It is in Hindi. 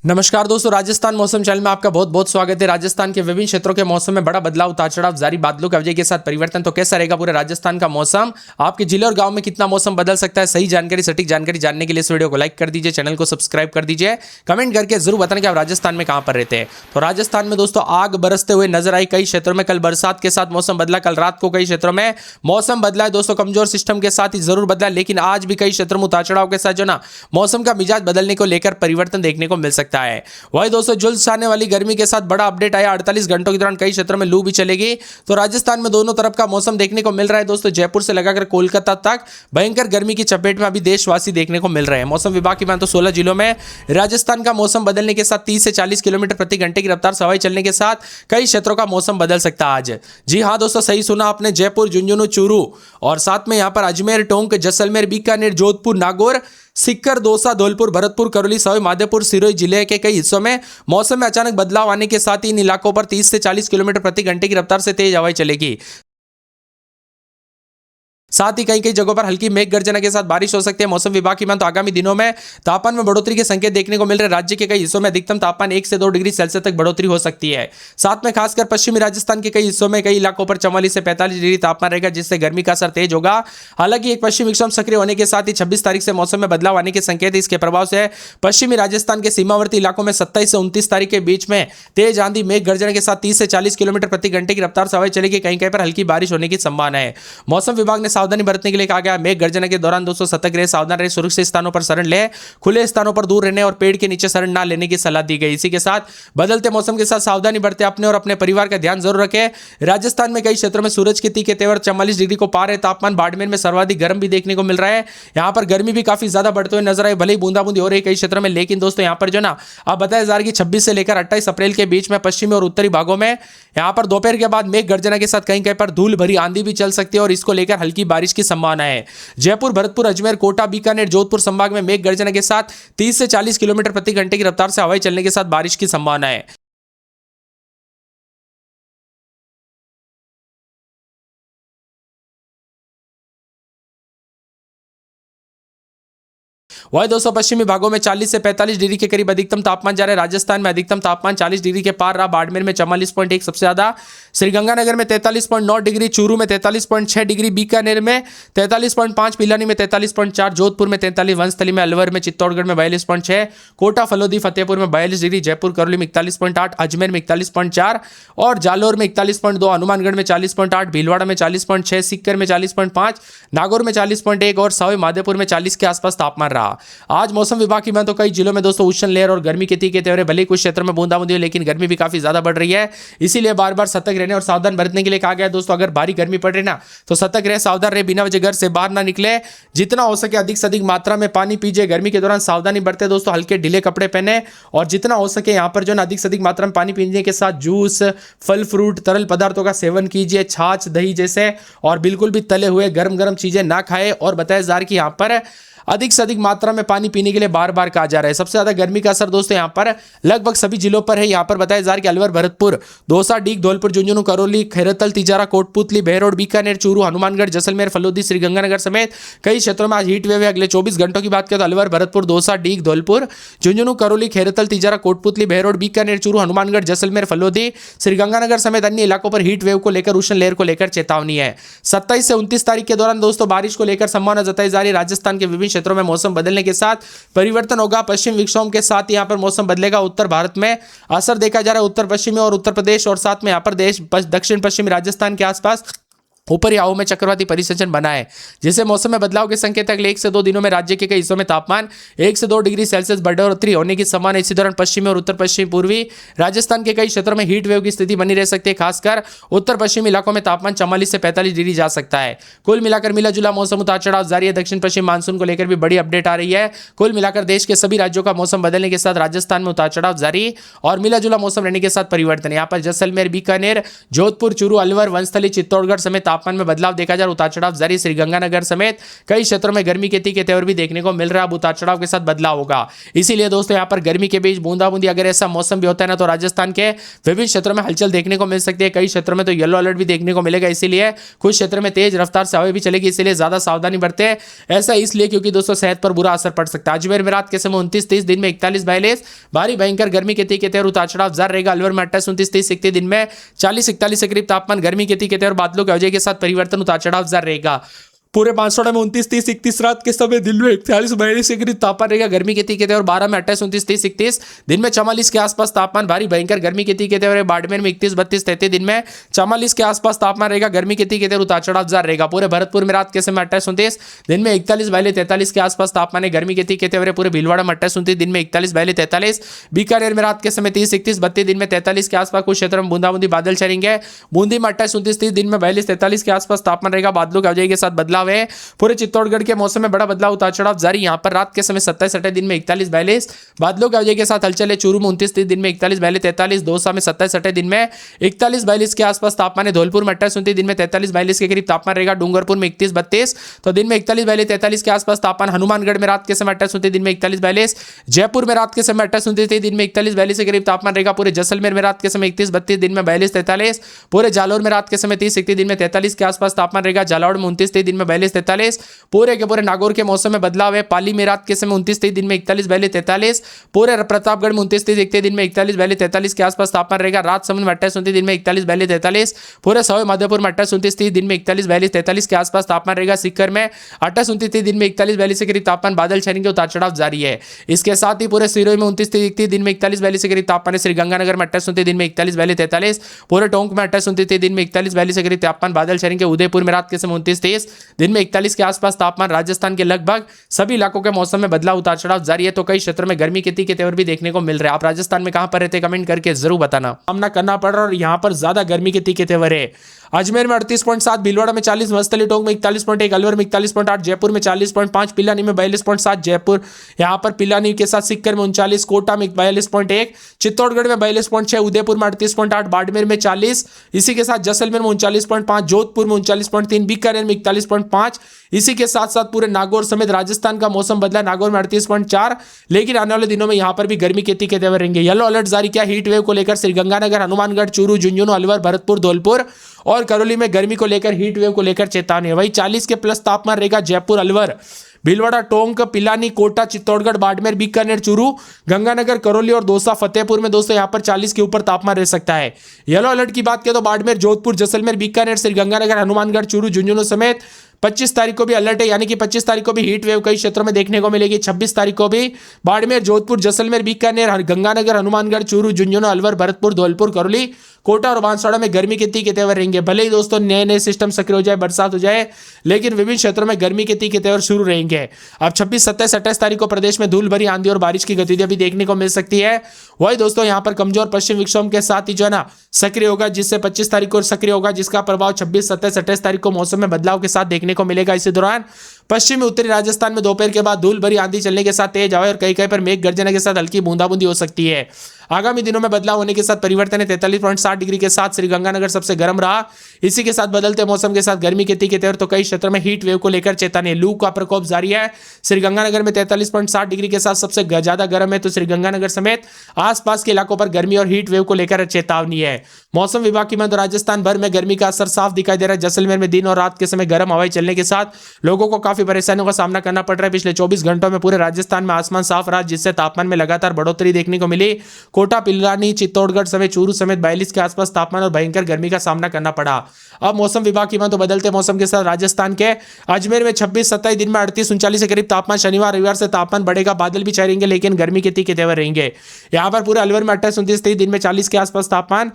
नमस्कार दोस्तों, राजस्थान मौसम चैनल में आपका बहुत बहुत स्वागत है। राजस्थान के विभिन्न क्षेत्रों के मौसम में बड़ा बदलाव, उतार चढ़ाव जारी, बादलों की वजह के साथ परिवर्तन। तो कैसा रहेगा पूरे राजस्थान का मौसम, आपके जिले और गांव में कितना मौसम बदल सकता है, सही जानकारी, सटीक जानकारी जानने के लिए इस वीडियो को लाइक कर दीजिए, चैनल को सब्सक्राइब कर दीजिए, कमेंट करके जरूर बताना कि आप राजस्थान में कहां पर रहते हैं। तो राजस्थान में दोस्तों आग बरसते हुए नजर आई कई क्षेत्रों में। कल बरसात के साथ मौसम बदला, कल रात को कई क्षेत्रों में मौसम बदला है दोस्तों, कमजोर सिस्टम के साथ ही जरूर बदला, लेकिन आज भी कई क्षेत्रों में उतार चढ़ाव के साथ जो ना मौसम का मिजाज बदलने को लेकर परिवर्तन देखने को मिल सकता है। वही दोस्तों जुल्स आने वाली गर्मी के साथ बड़ा अपडेट आया, 48 घंटों के दौरान कई क्षेत्रों में लू भी चलेगी। तो राजस्थान में दोनों तरफ का मौसम देखने को मिल रहा है दोस्तों, जयपुर से लगाकर कोलकाता तक भयंकर गर्मी की चपेट में अभी देशवासी देखने को मिल रहे हैं। मौसम विभाग की बात तो 16 जिलों में राजस्थान का मौसम बदलने के साथ 30 से 40 किलोमीटर प्रति घंटे की रफ्तार से हवाएं चलने के साथ कई क्षेत्रों का मौसम बदल सकता है आज। जी हां दोस्तों, सही सुना आपने, जयपुर, झुंझुनू, चूरू और साथ में यहां पर अजमेर, टोंक, जैसलमेर, बीकानेर, जोधपुर, नागौर, सीकर, दौसा, धौलपुर, भरतपुर, करौली, सवाई माधोपुर, सिरोही जिले के कई हिस्सों में मौसम में अचानक बदलाव आने के साथ ही इन इलाकों पर 30 से 40 किलोमीटर प्रति घंटे की रफ्तार से तेज हवाएं चलेगी। साथ ही कई कई जगहों पर हल्की मेघ गर्जना के साथ बारिश हो सकती है। मौसम विभाग की माने तो आगामी दिनों में तापमान में बढ़ोतरी के संकेत देखने को मिल रहे हैं। राज्य के कई हिस्सों में अधिकतम तापमान 1 से 2 डिग्री सेल्सियस तक बढ़ोतरी हो सकती है। साथ में खासकर पश्चिमी राजस्थान के कई हिस्सों में कई इलाकों पर 44 से 45 डिग्री तापमान रहेगा, जिससे गर्मी का असर तेज होगा। हालांकि एक पश्चिमी विक्षोभ सक्रिय होने के साथ ही 26 तारीख से मौसम में बदलाव आने के संकेत है। इसके प्रभाव से पश्चिमी राजस्थान के सीमावर्ती इलाकों में 27 से 29 तारीख के बीच में तेज आंधी, मेघ गर्जना के साथ 30 से 40 किलोमीटर प्रति घंटे की रफ्तार से हवाएं चलेगी। कहीं कहीं पर हल्की बारिश होने की संभावना है। मौसम विभाग ने सावधानी बरतने के लिए कहा गया, मेघ गर्जना के दौरान दोस्तों सतर्क रहे, सावधान रहे, सुरक्षित स्थानों पर शरण ले, खुले स्थानों पर दूर रहने और पेड़ के नीचे शरण ना लेने की सलाह दी गई। इसी के साथ बदलते मौसम के साथ सावधानी बरते, अपने और अपने परिवार का ध्यान जरूर रखें। राजस्थान में कई क्षेत्रों में सूरज की तीखे तेवर 44 डिग्री को पार है। तापमान बाड़मेर में सर्वाधिक गर्म भी देखने को मिल रहा है। यहां पर गर्मी भी काफी ज्यादा बढ़ते हुए नजर आए, भले ही बूंदाबूंदी हो रही है कई क्षेत्रों में, लेकिन दोस्तों यहां पर जो ना अब बताया जा रहा है कि 26 से लेकर 28 अप्रैल के बीच में पश्चिमी और उत्तरी भागों में यहां पर दोपहर के बाद मेघ गर्जना के साथ कहीं कहीं पर धूल भरी आंधी भी चल सकती है और इसको लेकर हल्की बारिश की संभावना है। जयपुर, भरतपुर, अजमेर, कोटा, बीकानेर, जोधपुर संभाग में मेघ गर्जना के साथ 30 से 40 किलोमीटर प्रति घंटे की रफ्तार से हवाएं चलने के साथ बारिश की संभावना है। वही दोस्तों पश्चिमी भागों में 40 से 45 डिग्री के करीब अधिकतम तापमान जा रहा है। राजस्थान में अधिकतम तापमान 40 डिग्री के पार रहा। बाड़मेर में 44.1 सबसे ज्यादा, श्रीगंगानगर में 43.9 डिग्री, चूरू में 43.6 डिग्री, बीकानेर में 43.5, पिलानी में 43.4, जोधपुर में 43, वंशथली में, अलवर में, चित्तौड़गढ़ में 42.6, कोटा, फलोदी, फतेहपुर में 42 डिग्री, जयपुर, करौली में 41.8, अजमेर में 41.4 और जालोर में 41.2, हनुमानगढ़ में 40.8, भीलवाड़ा में 40.6, सीकर में 40.5, नागौर में 40.1 और सवाई माधोपुर में 40 के आसपास तापमान रहा। आज मौसम विभाग की बात तो कई जिलों में दोस्तों उष्ण लहर और गर्मी के तीखे तेवर, भले कुछ क्षेत्रों में बूंदाबूंदी हो, लेकिन गर्मी भी काफी ज्यादा बढ़ रही है। इसीलिए बार बार सतर्क रहने और सावधान बरतने के लिए कहा गया है दोस्तों। अगर भारी गर्मी पड़ रही ना तो सतर्क रहे, सावधान रहे, बिना वजह घर से बाहर ना निकले, जितना हो सके अधिक से अधिक मात्रा में पानी पीजिए। गर्मी के दौरान सावधानी बरते दोस्तों, हल्के ढीले कपड़े पहने और जितना हो सके यहाँ पर जो है अधिक से अधिक मात्रा में पानी पीने के साथ जूस, फल फ्रूट, तरल पदार्थों का सेवन कीजिए, छाछ, दही जैसे, और बिल्कुल भी तले हुए गर्म गर्म चीजें ना खाए। और बताया जा रहा है कि यहाँ पर अधिक से अधिक मात्रा में पानी पीने के लिए बार बार कहा जा रहा है। सबसे ज्यादा गर्मी का असर दोस्तों यहाँ पर लगभग सभी जिलों पर है। यहाँ पर बताया जा रहा है कि अलवर, भरतपुर, दौसा, डीग, धौलपुर, झुंझुनू, करौली, खैरतल, तिजारा, कोटपुतली, बहरोड, बीकानेर, चूरू, हनुमानगढ़, जैसलमेर, फलोदी, श्रीगंगानगर समेत कई क्षेत्रों में आज हीट वेव है। अगले 24 घंटों की बात करें तो अलवर, भरतपुर, दौसा, डीग, धौलपुर, झुंझुनू, करौली, खैरतल, तिजारा, कोटपुतली, बहरोड, बीकानेर, चूरू, हनुमानगढ़, जैसलमेर, फलोदी, श्रीगंगानगर समेत अन्य इलाकों पर हीट वेव को लेकर, उष्ण लहर को लेकर चेतावनी है। 27 से 29 तारीख के दौरान दोस्तों बारिश को लेकर संभावना जताई जा रही है। राजस्थान के विभिन्न क्षेत्रों में मौसम बदलने के साथ परिवर्तन होगा। पश्चिम विक्षोभ के साथ यहां पर मौसम बदलेगा। उत्तर भारत में असर देखा जा रहा है, उत्तर पश्चिमी और उत्तर प्रदेश और साथ में यहां पर दक्षिण पश्चिमी राजस्थान के आसपास ऊपरी हवाओं में चक्रवाती परिसंचरण बना है, जिससे मौसम में बदलाव के संकेत अगले 1 से 2 दिनों में राज्य के कई हिस्सों में तापमान 1 से 2 डिग्री सेल्सियस बढ़ोतरी होने की संभावना। इसी दौरान पश्चिमी और उत्तर पश्चिमी पूर्वी राजस्थान के कई क्षेत्रों में हीट वेव की स्थिति बनी रह सकती है। खासकर उत्तर पश्चिमी इलाकों में तापमान 44 से 45 डिग्री जा सकता है। कुल मिलाकर मिला जुला मौसम उतार चढ़ाव जारी है। दक्षिण पश्चिम मानसून को लेकर भी बड़ी अपडेट आ रही है। कुल मिलाकर देश के सभी राज्यों का मौसम बदलने के साथ राजस्थान में उतार चढ़ाव जारी और मिला जुला मौसम रहने के साथ परिवर्तन। यहाँ पर जैसलमेर, बीकानेर, जोधपुर, चूरू, अलवर, वंशथली, चित्तौड़गढ़ समेत तापमान में बदलाव देखा जा रहा है, उतार चढ़ाव जारी। श्रीगंगानगर समेत कई क्षेत्रों में गर्मी के तीखे तेवर भी देखने को मिल रहा है। अब उतार चढ़ाव के साथ बदलाव होगा, इसीलिए दोस्तों यहाँ पर गर्मी के बीच बूंदाबूंदी अगर ऐसा मौसम भी होता है ना तो राजस्थान के विभिन्न क्षेत्रों में हलचल देखने को मिल सकती है। कई क्षेत्रों में तो येलो अलर्ट भी देखने को मिलेगा, इसीलिए कुछ क्षेत्रों में तेज रफ्तार से हवा भी चलेगी, इसीलिए ज्यादा सावधानी बरते। ऐसा इसलिए क्योंकि दोस्तों सेहत पर बुरा असर पड़ सकता है। अजमेर में रात के समय 29-30, दिन में 41-42, भारी भयंकर गर्मी के तीखे तेवर उतार चढ़ाव जारी रहेगा। अलवर में 28-29-30 सिकती, दिन में 40-41 के करीब तापमान गर्मी के तीखे तेवर बादलों के वजह के साथ परिवर्तन उतार चढ़ाव जारी रहेगा। पूरे बांसवाड़ा में 29-30-31 रात के समय, दिन में 41-42 के करीब तापमान रहेगा गर्मी के तीखे तेवर। 12 में 28-29-30-31, दिन में 44 के आसपास तापमान भारी भयंकर गर्मी के तीखे तेवर। बाड़मेर में 31-32-33, दिन में 44 के आसपास तापमान रहेगा गर्मी के तीखे तेवर उतार चढ़ाव जारी रहेगा। पूरे भरतपुर में रात के समय 28-29, दिन में 41-42-43 के आसपास तापमान है गर्मी के तीखे तेवर। पूरे भीलवाड़ा में 28-29, दिन में 41-42-43, बीकानेर में रात के समय 30-31-32, दिन में 43 के आसपास कुछ क्षेत्रों में बूंदाबूंदी बादल छाएंगे। बूंदी में 28-29-30, दिन में 42-43 के आसपास तापमान रहेगा, बादलों के वजह के साथ बदलाव है। पूरे चित्तौड़गढ़ के मौसम में बड़ा बदलाव उतार चढ़ाव जारी। यहां पर रात के समय 27-28, दिन में 41-42, बादलों के वजह के साथ हलचल है। चूरू में 29-30, दिन में 41-42-43, दौसा में 27-28, दिन में 41-42 के आसपास तापमान है। धौलपुर में 28-29, दिन में 43-42 के करीब तापमान रहेगा। डूंगरपुर में 31-32, तो दिन में 41-42-43 के आसपास तापमान। हनुमानगढ़ में रात के समय 28-29, दिन में 41-42, जयपुर में रात के समय 28-29, दिन में 41-42 के करीब तापमान रहेगा। पूरे जैसलमेर में रात के समय 31-32, दिन में 42-43, पूरे जालौर में रात के समय 30-31, दिन में 43 के आसपास तापमान रहेगा। झालावाड़ में 29-30, दिन में 42-43, पूरे के पूरे नागौर के मौसम में बदलाव है। पाली में रात के समय 29-30, दिन में 41-42-43, पूरे प्रतापगढ़ में 29-30, दिन में 41-42-43 के आसपास तापमान रहेगा। राजसमंद में 28-29, दिन में 41-42-43, पूरे सवाई माधोपुर में 28-29, दिन में 41-42-43 के आसपास तापमान रहेगा। सीकर में 28-29, दिन में 41-42 के करीब तापमान, बादल छाएंगे, उतार चढ़ाव जारी है। इसके साथ ही पूरे सिरोही में 29-30, दिन में 41-42 के करीब तापमान है। श्रीगंगानगर में 28-29, दिन में 41-42-43, पूरे टोंक में 28-29, दिन में 41-42 के करीब तापमान, बादल छाएंगे। उदयपुर में रात के समय 29-30, दिन में 41 के आसपास तापमान। राजस्थान के लगभग सभी इलाकों के मौसम में बदलाव उतार चढ़ाव जारी है, तो कई क्षेत्रों में गर्मी के तीखे तेवर भी देखने को मिल रहे हैं। आप राजस्थान में कहां पर रहते कमेंट करके जरूर बताना। सामना करना पड़ रहा है और यहां पर ज्यादा गर्मी के तीखे तेवर है। अजमेर में 38.7, भीलवाड़ा में 40, मस्तली टोंक में 41.1, अलवर में 41.8, जयपुर में 40.5, पिलानी में 42.7, जयपुर यहां पर पिलानी के साथ सिक्कर में 39, कोटा में 42.1, चित्तौड़गढ़ में 42.6, उदयपुर में 38.8, बाड़मेर में 40, इसी के साथ जैसलमेर में 39.5, जोधपुर में 39.3, बीकानेर में 41.5। इसी के साथ साथ पूरे नागौर समेत राजस्थान का मौसम बदला। नागौर में 38.4, लेकिन आने वाले दिनों में यहां पर भी गर्मी के तीखे तेवर रहेंगे। येलो अलर्ट जारी किया हीट वेव को लेकर श्रीगंगानगर, हनुमानगढ़, चूरू, झुंझुनू, अलवर, भरतपुर, धौलपुर और करौली में गर्मी को लेकर हीट वेव को लेकर चेतावनी है। वही 40 के प्लस तापमान रहेगा जयपुर, अलवर, भीलवाड़ा, टोंक, पिलानी, कोटा, चित्तौड़गढ़, बाड़मेर, बीकानेर, चूरू, गंगानगर, करौली और दौसा, फतेहपुर में दोस्तों यहां पर 40 के ऊपर तापमान रह सकता है। येलो अलर्ट की बात करें तो बाड़मेर, जोधपुर, जैसलमेर, बीकानेर, श्रीगंगानगर, हनुमानगढ़, चूरू, झुंझुनू समेत 25 तारीख को भी अलर्ट है, यानी कि 25 तारीख को भी हीट वेव कई क्षेत्रों में देखने को मिलेगी। 26 तारीख को भी बाड़मेर, जोधपुर, जैसलमेर, बीकानेर, गंगानगर, हनुमानगढ़, चूरू, झुंझुनू, अलवर, भरतपुर, धौलपुर, करौली, कोटा और बांसवाड़ा में गर्मी के तीखे तेवर रहेंगे। भले ही दोस्तों नए नए सिस्टम सक्रिय हो जाए, बरसात हो जाए, लेकिन विभिन्न क्षेत्रों में गर्मी के तीखे तेवर शुरू रहेंगे। अब 26, 27, 28 तारीख को प्रदेश में धूल भरी आंधी और बारिश की गतिविधियां भी देखने को मिल सकती है। वही दोस्तों यहाँ पर कमजोर पश्चिम विक्षोभ के साथ ही जो है ना सक्रिय होगा, जिससे 25 तारीख को सक्रिय होगा, जिसका प्रभाव 26, 27, 28 तारीख को मौसम में बदलाव के साथ देखने को मिलेगा। इसी दौरान पश्चिमी उत्तरी राजस्थान में दोपहर के बाद धूल भरी आंधी चलने के साथ तेज हवा और कई कहीं पर मेघ गर्जना के साथ हल्की बूंदाबूंदी हो सकती है। आगामी दिनों में बदलाव होने के साथ परिवर्तन है। 43.7 डिग्री के साथ श्रीगंगानगर सबसे गर्म रहा। इसी के साथ बदलते मौसम के साथ गर्मी के तीखे तेवर, तो कई क्षेत्रों में हीट वेव को लेकर चेतावनी। लू का प्रकोप जारी है। श्रीगंगानगर में 43.7 डिग्री के साथ सबसे ज्यादा गर्म है, तो श्रीगंगानगर समेत आसपास के इलाकों पर गर्मी और हीट वेव को लेकर चेतावनी है। मौसम विभाग की माने राजस्थान भर में गर्मी का असर साफ दिखाई दे रहा है। जैसलमेर में दिन और रात के समय गर्म हवाएं चलने के साथ लोगों को काफी परेशानियों का सामना करना पड़ रहा है। पिछले 24 घंटों में पूरे राजस्थान में आसमान साफ रहा, जिससे तापमान में लगातार बढ़ोतरी देखने को मिली। कोटा, पिलानी, चित्तौड़गढ़ समेत चूरू समेत 42 के आसपास तापमान और भयंकर गर्मी का सामना करना पड़ा। अब मौसम विभाग की माने तो बदलते मौसम के साथ राजस्थान के अजमेर में 26, 27, दिन में 38, 39 के करीब तापमान। शनिवार रविवार से तापमान बढ़ेगा, बादल भी छाएंगे, लेकिन गर्मी के तीखे तेवर रहेंगे। यहाँ पर पूरे अलवर में 28, 29, दिन में 40 के आसपास तापमान।